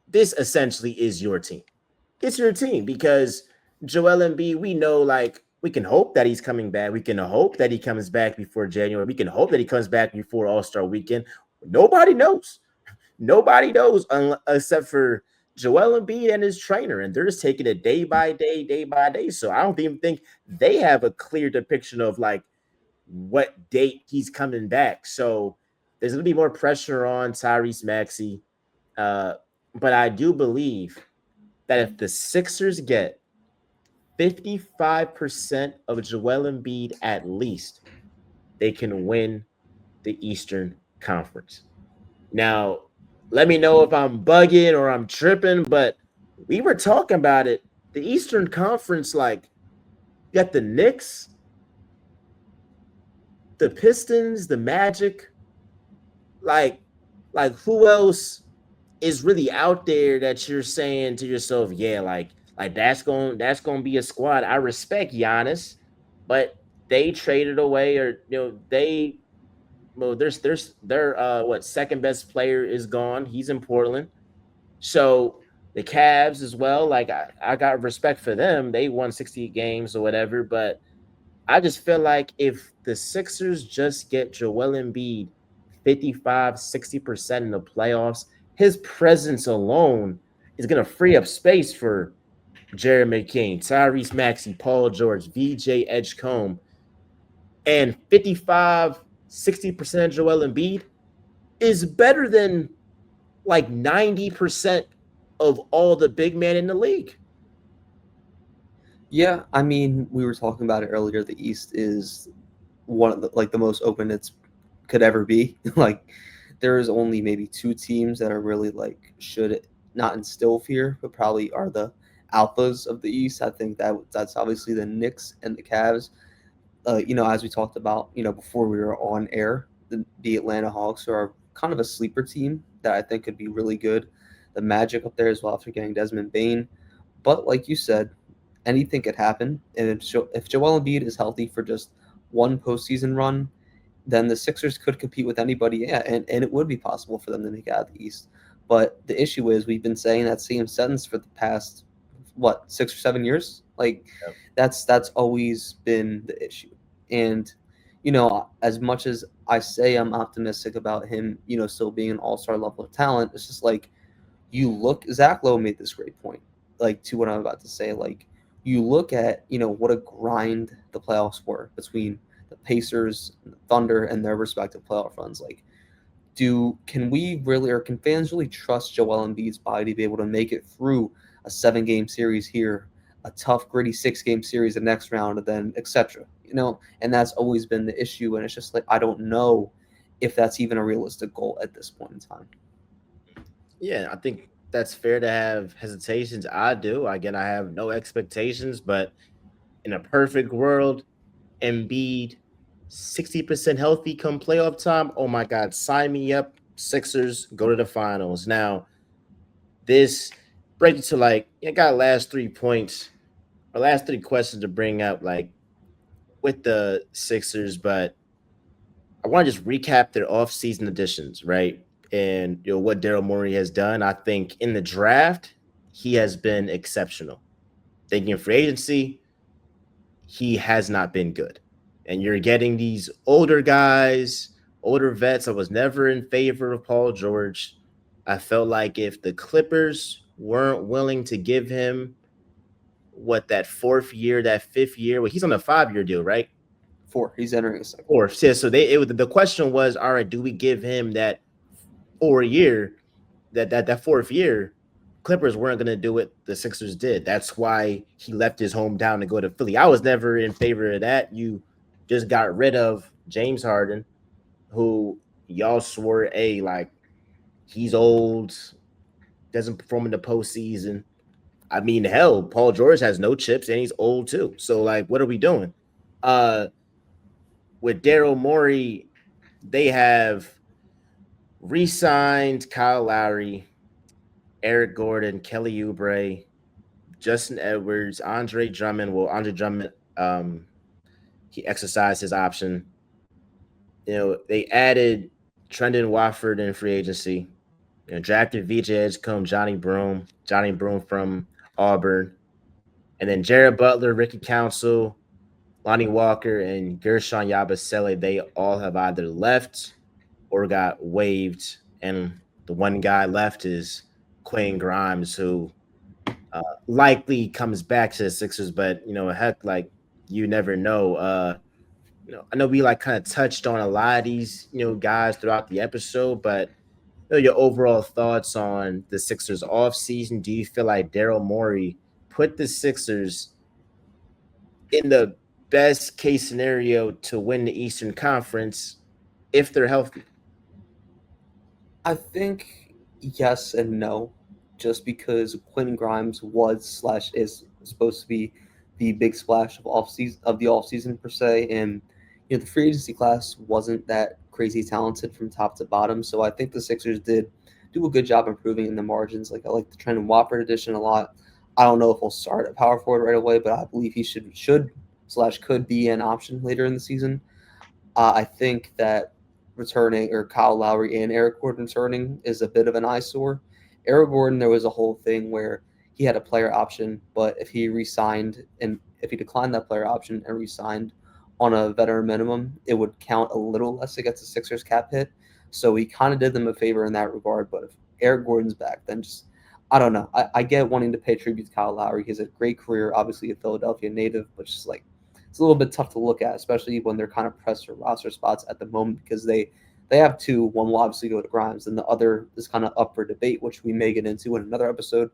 this essentially is your team. It's your team because Joel Embiid, we know like we can hope that he's coming back. We can hope that he comes back before January. We can hope that he comes back before All-Star weekend. Nobody knows. Nobody knows except for Joel Embiid and his trainer, and they're just taking it day by day, day by day. So I don't even think they have a clear depiction of like what date he's coming back. So there's going to be more pressure on Tyrese Maxey. Uh, but I do believe that if the Sixers get 55% of Joel Embiid at least, they can win the Eastern Conference. Now, let me know if I'm bugging or I'm tripping, but we were talking about it. The Eastern Conference, like, you got the Knicks, the Pistons, the Magic, like, like who else is really out there that you're saying to yourself, yeah, like that's gonna be a squad. I respect Giannis, but they traded away, or they well, their what second best player is gone. He's in Portland. So the Cavs as well, like I got respect for them. They won 60 games or whatever, but I just feel like if the Sixers just get Joel Embiid 55, 60% in the playoffs, his presence alone is going to free up space for Jared McCain, Tyrese Maxey, Paul George, VJ Edgecombe, and 55, 60% of Joel Embiid is better than like 90% of all the big men in the league.
Yeah, I mean, we were talking about it earlier. The East is one of the most open it's could ever be. Like there is only maybe two teams that are really like should not instill fear, but probably are the alphas of the East. I think that's obviously the Knicks and the Cavs. As we talked about, before we were on air, the Atlanta Hawks are kind of a sleeper team that I think could be really good. The Magic up there as well after getting Desmond Bain. But like you said, anything could happen. And if Joel Embiid is healthy for just one postseason run, then the Sixers could compete with anybody. Yeah, and it would be possible for them to make it out of the East. But the issue is we've been saying that same sentence for the past 6 or 7 years. Like that's always been the issue. And as much as I say I'm optimistic about him, still being an all-star level of talent, it's just like you look. Zach Lowe made this great point, like to what I'm about to say. Like you look at what a grind the playoffs were between the Pacers, and the Thunder, and their respective playoff runs. Like, can we really, or can fans really trust Joel Embiid's body to be able to make it through a 7-game series here, a tough, gritty 6-game series the next round, and then etc. And that's always been the issue. And it's just like I don't know if that's even a realistic goal at this point in time.
Yeah, I think that's fair to have hesitations. I do. Again, I have no expectations, but in a perfect world, Embiid 60% healthy come playoff time. Oh my God, sign me up. Sixers go to the finals. Now, this brings it to like, I got last 3 points or last three questions to bring up, like with the Sixers, but I want to just recap their offseason additions, right? And what Daryl Morey has done. I think in the draft, he has been exceptional. Thinking of free agency, he has not been good. And you're getting these older guys, older vets. I was never in favor of Paul George. I felt like if the Clippers weren't willing to give him what that fourth year, that fifth year, well, he's on a 5 year deal, right?
Four. He's entering a second.
Fourth. Yeah, so the question was, all right, do we give him that 4 year, that fourth year? Clippers weren't going to do it. The Sixers did. That's why he left his hometown to go to Philly. I was never in favor of that. You just got rid of James Harden, who y'all swore, a like he's old, doesn't perform in the postseason. I mean, hell, Paul George has no chips and he's old too. So like, what are we doing? Uh, with Daryl Morey, they have re-signed Kyle Lowry, Eric Gordon, Kelly Oubre, Justin Edwards, Andre Drummond. Well, Andre Drummond, he exercised his option. They added Trendon Watford in free agency. Drafted VJ Edgecombe, Johnny Broom from Auburn, and then Jared Butler, Ricky Council, Lonnie Walker, and Gershon Yabusele. They all have either left or got waived, and the one guy left is Quentin Grimes, who likely comes back to the Sixers, but heck, like you never know. I know we like kind of touched on a lot of these guys throughout the episode, but your overall thoughts on the Sixers off season. Do you feel like Daryl Morey put the Sixers in the best case scenario to win the Eastern Conference if they're healthy?
I think yes and no, just because Quentin Grimes was slash is supposed to be the big splash of the off season per se, and the free agency class wasn't that crazy talented from top to bottom. So I think the Sixers did do a good job improving in the margins. Like I like the Trent Watford addition a lot. I don't know if he'll start at power forward right away, but I believe he should slash could be an option later in the season. I think that returning or Kyle Lowry and Eric Gordon returning is a bit of an eyesore. Eric Gordon, there was a whole thing where he had a player option, but if he resigned and if he declined that player option and resigned on a veteran minimum, it would count a little less against the Sixers cap hit. So he kind of did them a favor in that regard. But if Eric Gordon's back, then just I don't know. I get wanting to pay tribute to Kyle Lowry. He has a great career, obviously a Philadelphia native, but just like it's a little bit tough to look at, especially when they're kind of pressed for roster spots at the moment because they have two. One will obviously go to Grimes, and the other is kind of up for debate, which we may get into in another episode.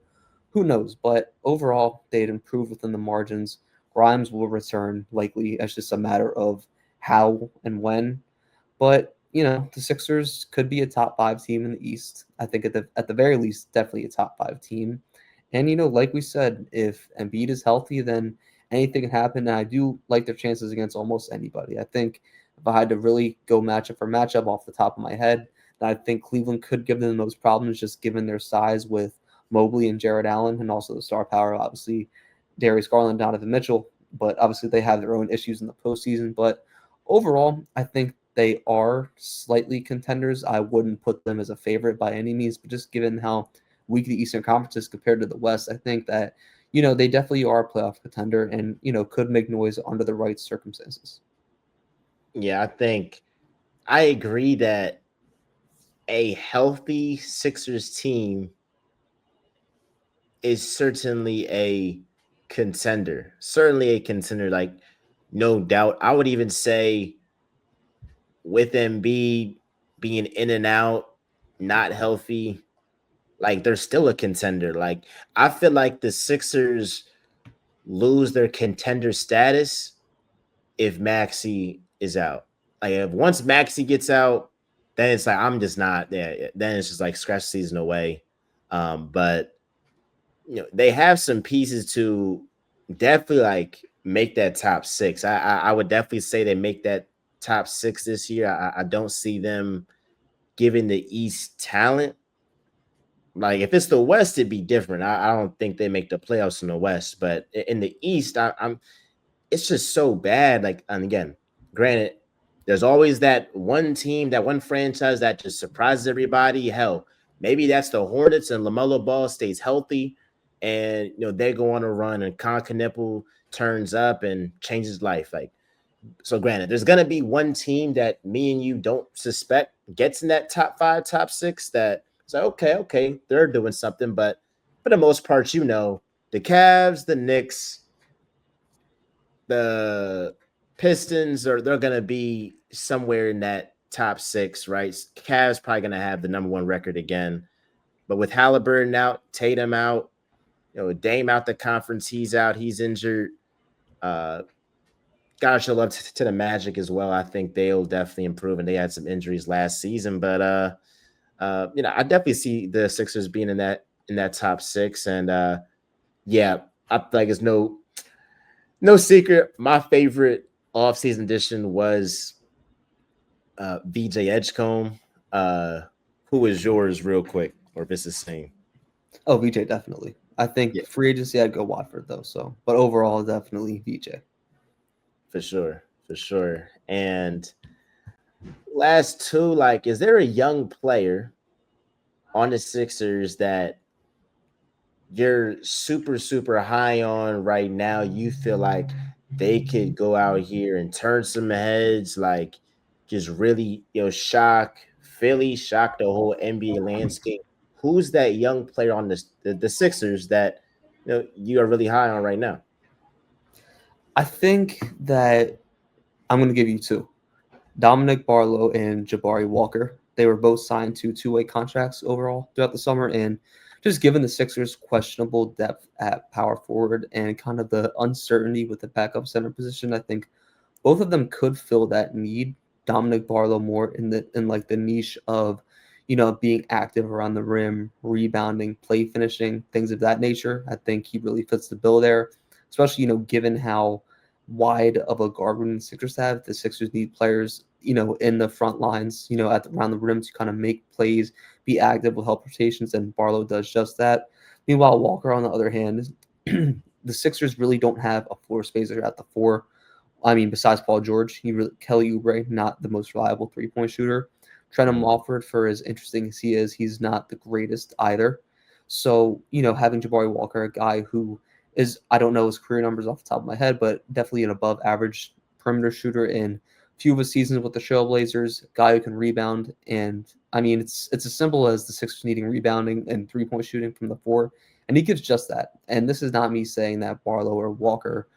Who knows? But overall, they'd improve within the margins. Grimes will return likely. It's just a matter of how and when. But the Sixers could be a top five team in the East. I think at the very least, definitely a top five team. And like we said, if Embiid is healthy, then anything can happen. And I do like their chances against almost anybody. I think if I had to really go matchup for matchup off the top of my head, I think Cleveland could give them those problems just given their size with Mobley and Jared Allen, and also the star power, obviously Darius Garland, Donovan Mitchell. But obviously they have their own issues in the postseason. But overall, I think they are slightly contenders. I wouldn't put them as a favorite by any means, but just given how weak the Eastern Conference is compared to the West, I think that they definitely are a playoff contender and could make noise under the right circumstances.
Yeah, I agree that a healthy Sixers team is certainly a contender. Certainly a contender, like no doubt. I would even say with Embiid being in and out, not healthy, like they're still a contender. Like I feel like the Sixers lose their contender status if Maxi is out. Like if once Maxi gets out, then it's like I'm just not there. Then it's just like scratch season away. But they have some pieces to definitely like make that top six. I would definitely say they make that top six this year. I don't see them giving the East talent. Like if it's the West, it'd be different. I don't think they make the playoffs in the West, but in the East, I'm it's just so bad. Like, and again, granted, there's always that one team, that one franchise that just surprises everybody. Hell, maybe that's the Hornets and LaMelo Ball stays healthy, and they go on a run and Con Knipple turns up and changes life. Like, so granted, there's gonna be one team that me and you don't suspect gets in that top five, top six. That it's like, okay, they're doing something, but for the most part, the Cavs, the Knicks, the Pistons, are they're gonna be somewhere in that top six, right? Cavs probably gonna have the number one record again, but with Halliburton out, Tatum out, Dame out the conference, he's out, he's injured. Uh, Gotta show love to the Magic as well. I think they'll definitely improve, and they had some injuries last season, but I definitely see the Sixers being in that top six, and yeah, I feel like it's no secret. My favorite offseason addition was VJ Edgecombe. Uh, who is yours, real quick, or if it's the same?
Oh, VJ definitely. I think
Yeah,
free agency I'd go Watford though. So, but overall definitely VJ.
for sure, for sure. And last two, like, is there a young player on the Sixers that you're super high on right now? You feel like they could go out here and turn some heads, like just really, shock Philly, shock the whole NBA landscape. Who's that young player on the Sixers that you are really high on right now?
I think that I'm going to give you two. Dominic Barlow and Jabari Walker. They were both signed to two-way contracts overall throughout the summer, and just given the Sixers' questionable depth at power forward and kind of the uncertainty with the backup center position, I think both of them could fill that need. Dominic Barlow more in like the niche of, being active around the rim, rebounding, play finishing, things of that nature. I think he really fits the bill there, especially given how wide of a guard room the Sixers have. The Sixers need players, in the front lines, around the rim to kind of make plays, be active with help rotations, and Barlow does just that. Meanwhile, Walker, on the other hand, the Sixers really don't have a floor spacer at the four. I mean, besides Paul George, Kelly Oubre, not the most reliable 3-point shooter. Trenton
Mhm.
Walford, for as interesting as he is, he's not the greatest either. So, having Jabari Walker, a guy who is, I don't know his career numbers off the top of my head, but definitely an above average perimeter shooter in few of his seasons with the Trailblazers, guy who can rebound. And I mean, it's as simple as the Sixers needing rebounding and 3-point shooting from the four. And he gives just that. And this is not me saying that Barlow or Walker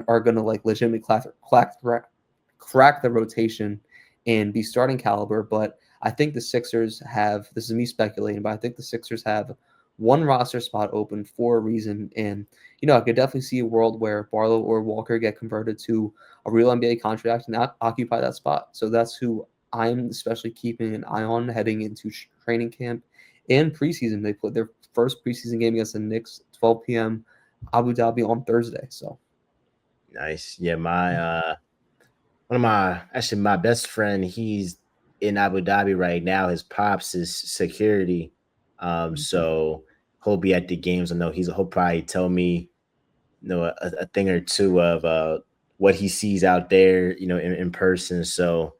are gonna like legitimately crack the rotation and be starting caliber. But I think the Sixers have, this is me speculating, but I think the Sixers have one roster spot open for a reason. And I could definitely see a world where Barlow or Walker get converted to a real NBA contract and occupy that spot. So that's who I'm especially keeping an eye on heading into training camp and preseason. They put their first preseason game against the Knicks, 12 p.m. Abu Dhabi on Thursday. So
Nice. Yeah, my best friend, he's in Abu Dhabi right now. His pops is security. So he'll be at the games. I know he'll probably tell me, a thing or two of what he sees out there, in person. So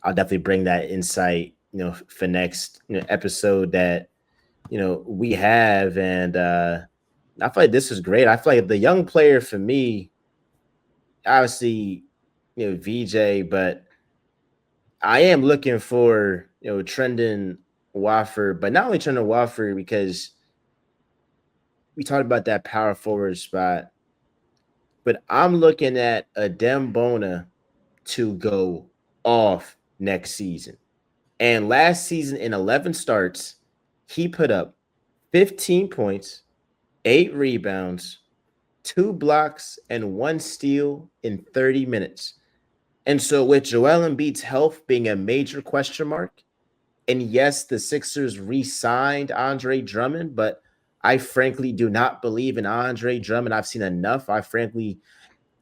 I'll definitely bring that insight, for next episode that we have. And I feel like this is great. I feel like the young player for me, obviously, VJ, but I am looking for Trendon Wofford, but not only Trendon Wofford because we talked about that power forward spot, but I'm looking at a Dembona to go off next season. And last season in 11 starts, he put up 15 points, 8 rebounds, 2 blocks, and 1 steal in 30 minutes. And so, with Joel Embiid's health being a major question mark, and yes, the Sixers re signed Andre Drummond, but I frankly do not believe in Andre Drummond. I've seen enough. I frankly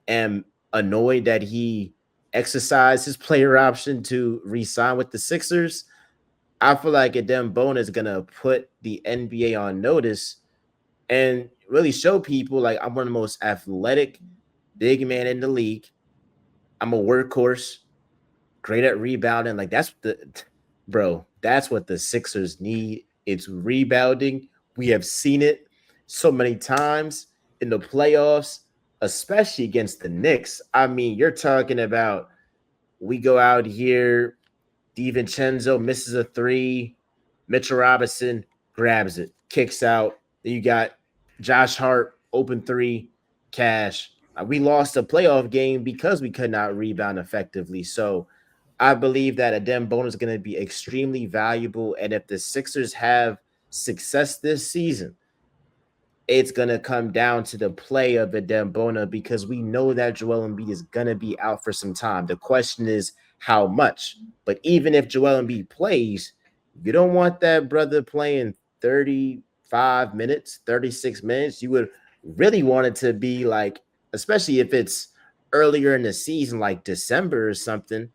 am annoyed that he exercised his player option to re sign with the Sixers. I feel like Adem Bona is going to put the NBA on notice and really show people like I'm one of the most athletic big man in the league. I'm a workhorse, great at rebounding. Like that's what the Sixers need. It's rebounding. We have seen it so many times in the playoffs. especially against the Knicks. I mean, you're talking about we go out here, DiVincenzo misses a three, Mitchell Robinson grabs it, kicks out. Then you got Josh Hart, open three, cash. We lost a playoff game because we could not rebound effectively. So I believe that Adem Bona is going to be extremely valuable. And if the Sixers have success this season, it's gonna come down to the play of the Dembona because we know that Joel Embiid is gonna be out for some time. The question is how much. But even if Joel Embiid plays, you don't want that brother playing 35 minutes, 36 minutes. You would really want it to be like, especially if it's earlier in the season, like December or something,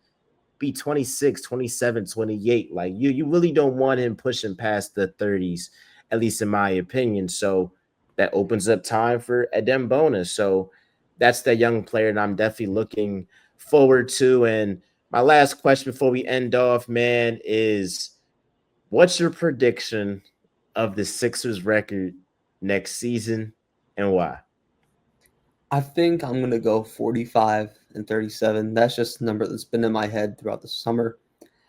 be 26, 27, 28. Like you really don't want him pushing past the 30s, at least in my opinion. So that opens up time for Adem Bonus. So that's that young player that I'm definitely looking forward to. And my last question before we end off, man, is what's your prediction of the Sixers record next season and why?
I think I'm gonna go 45 and 37. That's just the number that's been in my head throughout the summer.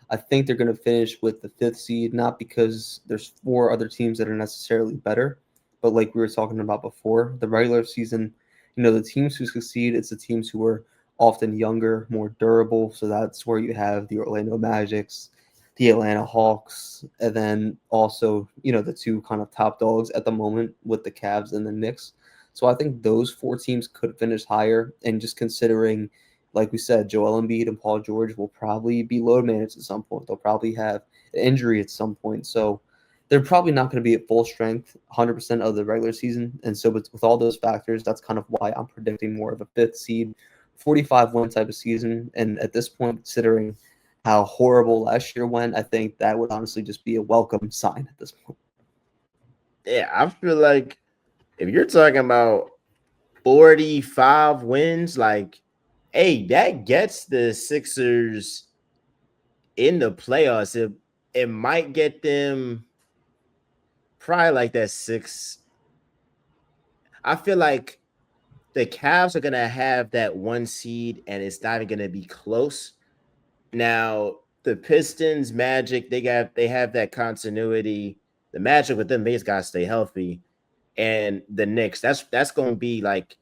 I think they're going to finish with the fifth seed, not because there's four other teams that are necessarily better, but like we were talking about before, the regular season, the teams who succeed, it's the teams who are often younger, more durable. So that's where you have the Orlando Magics, the Atlanta Hawks, and then also, the two kind of top dogs at the moment with the Cavs and the Knicks. So I think those four teams could finish higher. And just considering, like we said, Joel Embiid and Paul George will probably be load managed at some point. They'll probably have an injury at some point. So they're probably not going to be at full strength 100% of the regular season. And so with all those factors, that's kind of why I'm predicting more of a fifth seed, 45 win type of season. And at this point, considering how horrible last year went, I think that would honestly just be a welcome sign at this point.
Yeah, I feel like if you're talking about 45 wins, like, hey, that gets the Sixers in the playoffs. It might get them probably like that six. I feel like the Cavs are gonna have that one seed, and it's not even gonna be close. Now the Pistons, Magic, they have that continuity. The Magic with them, they just gotta stay healthy, and the Knicks, that's gonna be like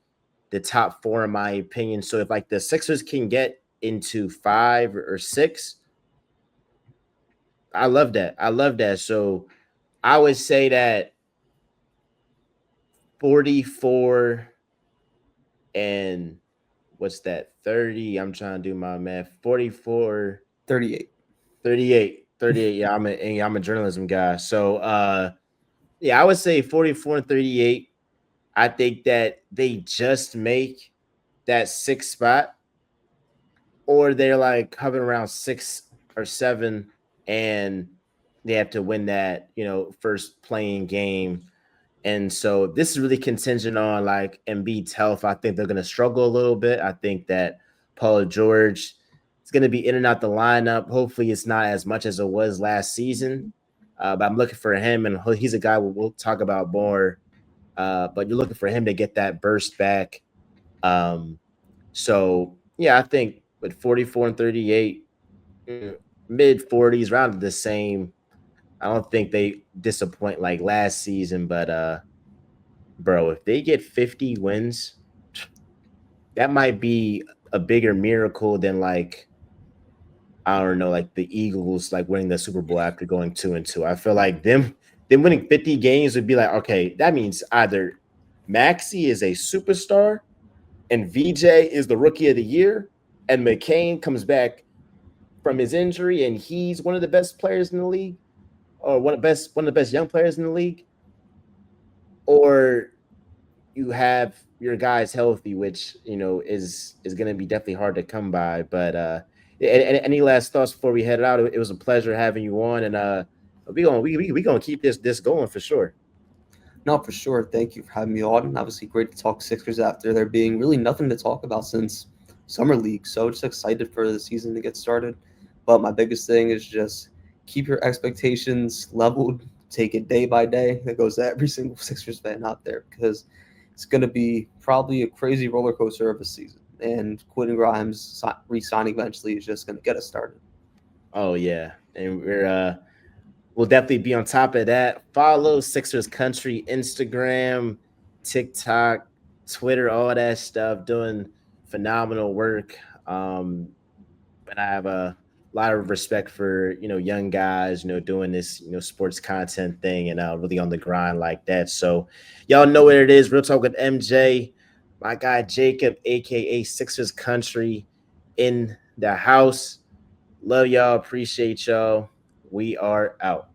the top four in my opinion. So if like the Sixers can get into five or six, I love that. I love that. So I would say that 44 and what's that? 30. I'm trying to do my math. 44,
38.
38, 38. Yeah, I'm a journalism guy. So yeah, I would say 44 and 38. I think that they just make that sixth spot, or they're like hovering around 6 or 7, and they have to win that, first playing game. And so this is really contingent on like Embiid's health. I think they're going to struggle a little bit. I think that Paul George is going to be in and out the lineup. Hopefully, it's not as much as it was last season. But I'm looking for him, and he's a guy we'll talk about more. But you're looking for him to get that burst back. Um, so yeah, I think with 44 and 38, mid 40s, around the same. I don't think they disappoint like last season, but bro, if they get 50 wins, that might be a bigger miracle than like I don't know, like the Eagles like winning the Super Bowl after going 2-2. I feel like them winning 50 games would be like, okay, that means either Maxi is a superstar and VJ is the rookie of the year, and McCain comes back from his injury and he's one of the best players in the league, or one of the best young players in the league, or you have your guys healthy, which is going to be definitely hard to come by. But any last thoughts before we head out? It was a pleasure having you on, and we gonna keep this going for sure.
No, for sure. Thank you for having me on. Obviously, great to talk Sixers after there being really nothing to talk about since summer league. So just excited for the season to get started. But my biggest thing is just keep your expectations leveled. Take it day by day. That goes to every single Sixers fan out there because it's going to be probably a crazy roller coaster of a season. And Quentin Grimes re-signing eventually is just going to get us started.
Oh yeah, and we'll definitely be on top of that. Follow Sixers Country Instagram, TikTok, Twitter, all that stuff. Doing phenomenal work. And I have a lot of respect for young guys, doing this sports content thing and really on the grind like that. So y'all know what it is. Real Talk with MJ, my guy Jacob, aka Sixers Country, in the house. Love y'all. Appreciate y'all. We are out.